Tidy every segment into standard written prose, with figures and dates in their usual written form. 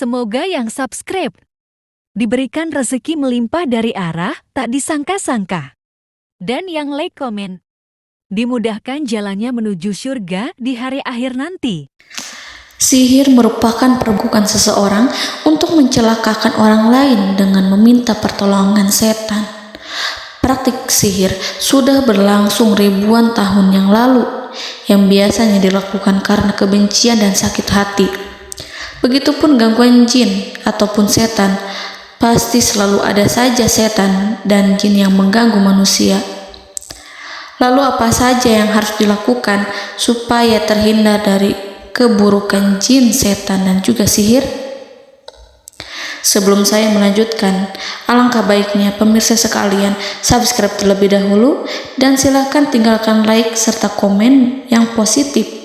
Semoga yang subscribe diberikan rezeki melimpah dari arah tak disangka-sangka. Dan yang like komen, dimudahkan jalannya menuju surga di hari akhir nanti. Sihir merupakan perbuatan seseorang untuk mencelakakan orang lain dengan meminta pertolongan setan. Praktik sihir sudah berlangsung ribuan tahun yang lalu, yang biasanya dilakukan karena kebencian dan sakit hati. Begitupun gangguan jin ataupun setan, pasti selalu ada saja setan dan jin yang mengganggu manusia. Lalu apa saja yang harus dilakukan supaya terhindar dari keburukan jin, setan, dan juga sihir? Sebelum saya melanjutkan, alangkah baiknya pemirsa sekalian subscribe terlebih dahulu dan silakan tinggalkan like serta komen yang positif.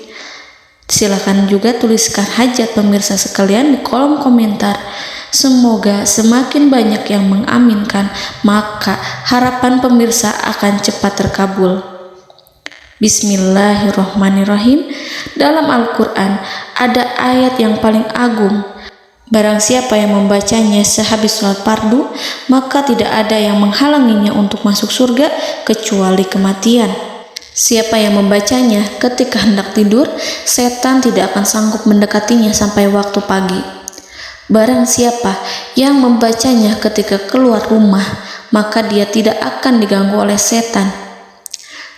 Silakan juga tuliskan hajat pemirsa sekalian di kolom komentar. Semoga semakin banyak yang mengaminkan, maka harapan pemirsa akan cepat terkabul. Bismillahirrahmanirrahim. Dalam Al-Quran ada ayat yang paling agung. Barang siapa yang membacanya sehabis sholat fardu, maka tidak ada yang menghalanginya untuk masuk surga kecuali kematian. Siapa yang membacanya ketika hendak tidur, setan tidak akan sanggup mendekatinya sampai waktu pagi. Barang siapa yang membacanya ketika keluar rumah, maka dia tidak akan diganggu oleh setan.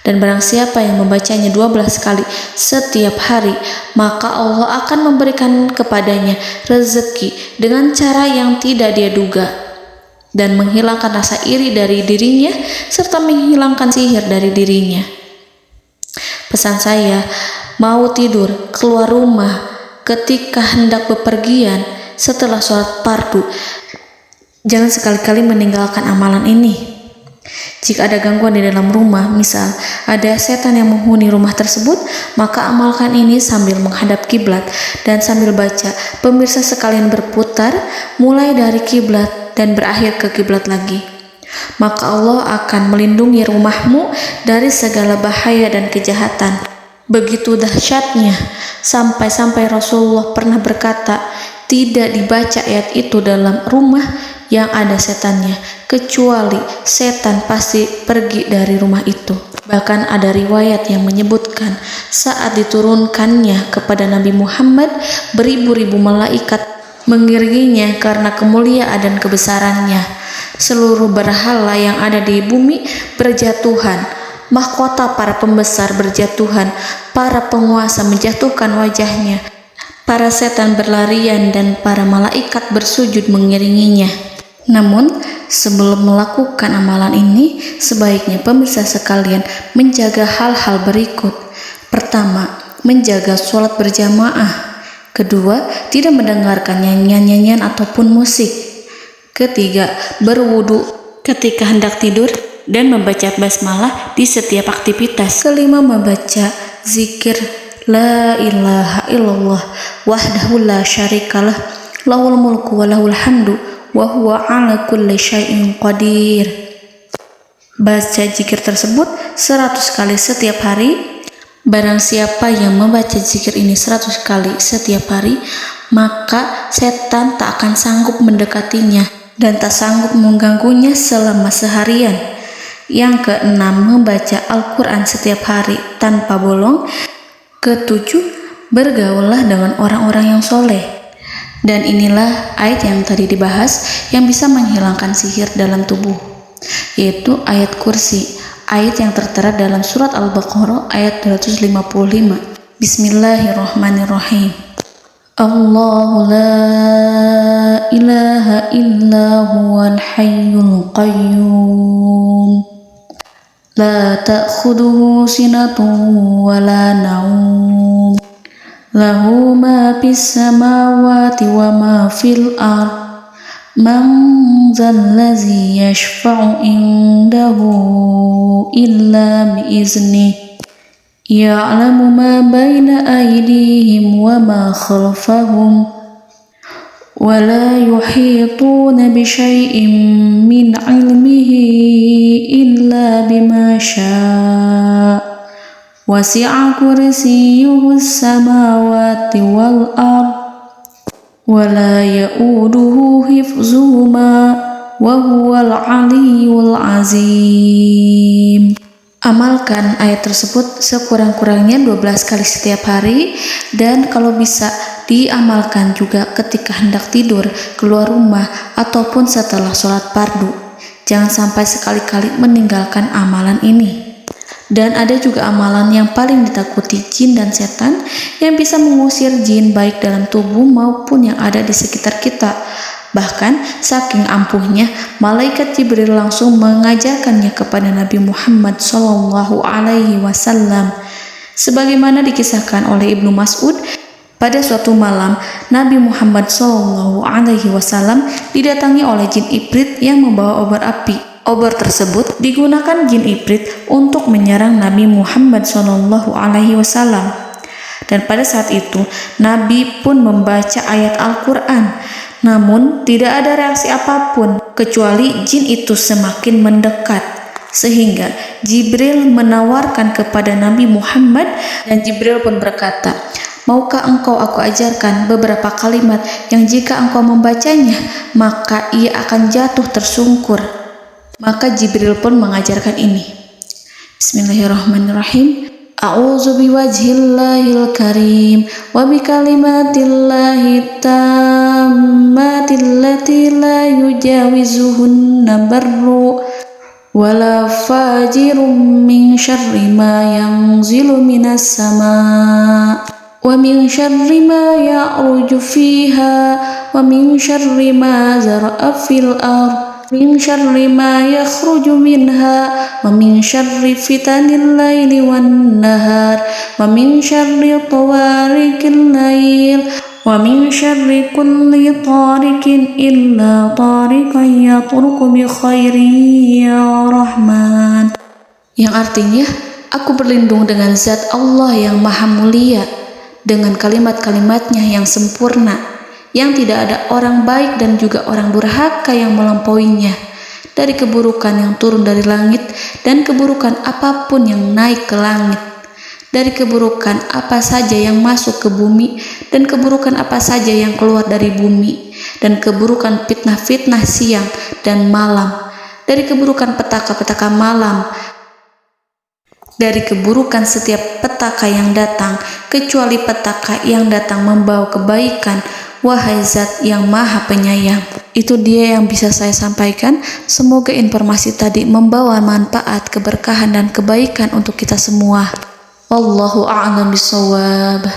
Dan barang siapa yang membacanya 12 kali setiap hari, maka Allah akan memberikan kepadanya rezeki dengan cara yang tidak dia duga, dan menghilangkan rasa iri dari dirinya, serta menghilangkan sihir dari dirinya. Pesan saya, mau tidur, keluar rumah, ketika hendak bepergian, setelah sholat fardu, jangan sekali-kali meninggalkan amalan ini. Jika ada gangguan di dalam rumah, misal ada setan yang menghuni rumah tersebut, maka amalkan ini sambil menghadap kiblat dan sambil baca. Pemirsa sekalian berputar mulai dari kiblat dan berakhir ke kiblat lagi. Maka Allah akan melindungi rumahmu dari segala bahaya dan kejahatan. Begitu dahsyatnya, sampai-sampai Rasulullah pernah berkata, tidak dibaca ayat itu dalam rumah yang ada setannya, kecuali setan pasti pergi dari rumah itu. Bahkan ada riwayat yang menyebutkan saat diturunkannya kepada Nabi Muhammad, beribu-ribu malaikat mengiringinya karena kemuliaan dan kebesarannya. Seluruh berhala yang ada di bumi berjatuhan, mahkota para pembesar berjatuhan, para penguasa menjatuhkan wajahnya, para setan berlarian, dan para malaikat bersujud mengiringinya. Namun, sebelum melakukan amalan ini, sebaiknya pemirsa sekalian menjaga hal-hal berikut. Pertama, menjaga sholat berjamaah. Kedua, tidak mendengarkan nyanyian-nyanyian ataupun musik. Ketiga, berwudu ketika hendak tidur dan membaca basmalah di setiap aktivitas. Kelima, membaca zikir la ilaha illallah wahdahu la syarikalah lahul mulku wa lahul hamdu wa huwa ala kulli syai'in qadir. Baca zikir tersebut 100 kali setiap hari. Barang siapa yang membaca zikir ini 100 kali setiap hari, maka setan tak akan sanggup mendekatinya dan tak sanggup mengganggunya selama seharian. Yang keenam, membaca Al-Quran setiap hari tanpa bolong. Ketujuh, bergaullah dengan orang-orang yang soleh. Dan inilah ayat yang tadi dibahas yang bisa menghilangkan sihir dalam tubuh, yaitu ayat kursi, ayat yang tertera dalam surat Al-Baqarah ayat 255. Bismillahirrahmanirrahim. Allahu la ilaha illa huwal hayyul qayyum la ta'khuduhu sinatun wa la naum lahu ma fis samawati wa ma fil ard man zallazi yashfa'u indahu illa biiznihi ya'lamu ma baina aydihim wa ma khalfahum wa la yuhituna bi syai'in min 'ilmihi illa bima syaa' wasi'a kursiyyuhu as-samawati wal ard ولا يؤوده حفظهما وهو العلي العظيم. Amalkan ayat tersebut sekurang-kurangnya 12 kali setiap hari, dan kalau bisa diamalkan juga ketika hendak tidur, keluar rumah, ataupun setelah sholat fardu. Jangan sampai sekali-kali meninggalkan amalan ini. Dan ada juga amalan yang paling ditakuti jin dan setan, yang bisa mengusir jin baik dalam tubuh maupun yang ada di sekitar kita. Bahkan saking ampuhnya, malaikat Jibril langsung mengajarkannya kepada Nabi Muhammad SAW. Sebagaimana dikisahkan oleh Ibnu Mas'ud, pada suatu malam Nabi Muhammad SAW didatangi oleh jin Ifrit yang membawa obor api. Obor tersebut digunakan jin Ifrit untuk menyerang Nabi Muhammad SAW. Dan pada saat itu Nabi pun membaca ayat Al-Quran. Namun tidak ada reaksi apapun, kecuali jin itu semakin mendekat. Sehingga Jibril menawarkan kepada Nabi Muhammad, dan Jibril pun berkata, "Maukah engkau aku ajarkan beberapa kalimat yang jika engkau membacanya, maka ia akan jatuh tersungkur?" Maka Jibril pun mengajarkan ini. Bismillahirrahmanirrahim. A'udzu biwajhillahil karim wa bikalimatillahi tammatil lati la yujawizuhunna barru wala fajirum min syarri ma yanzilu minas sama wa min syarri ma ya'ruju fiha wa min syarri ma zara'a fil ardh min syarri ma yakhruju minha wa min syarri fitanil laili wan nahar wa min syarri tawarikil lail wa min syarri kulli tarikin illa tarikan yatruku bi khairin ya Rahman. Yang artinya, aku berlindung dengan zat Allah yang maha mulia, dengan kalimat-kalimatnya yang sempurna, yang tidak ada orang baik dan juga orang durhaka yang melampauinya, dari keburukan yang turun dari langit dan keburukan apapun yang naik ke langit, dari keburukan apa saja yang masuk ke bumi dan keburukan apa saja yang keluar dari bumi, dan keburukan fitnah-fitnah siang dan malam, dari keburukan petaka-petaka malam, dari keburukan setiap petaka yang datang, kecuali petaka yang datang membawa kebaikan. Wahai Zat yang Maha Penyayang. Itu dia yang bisa saya sampaikan. Semoga informasi tadi membawa manfaat, keberkahan dan kebaikan untuk kita semua. Wallahu a'lam bishawab.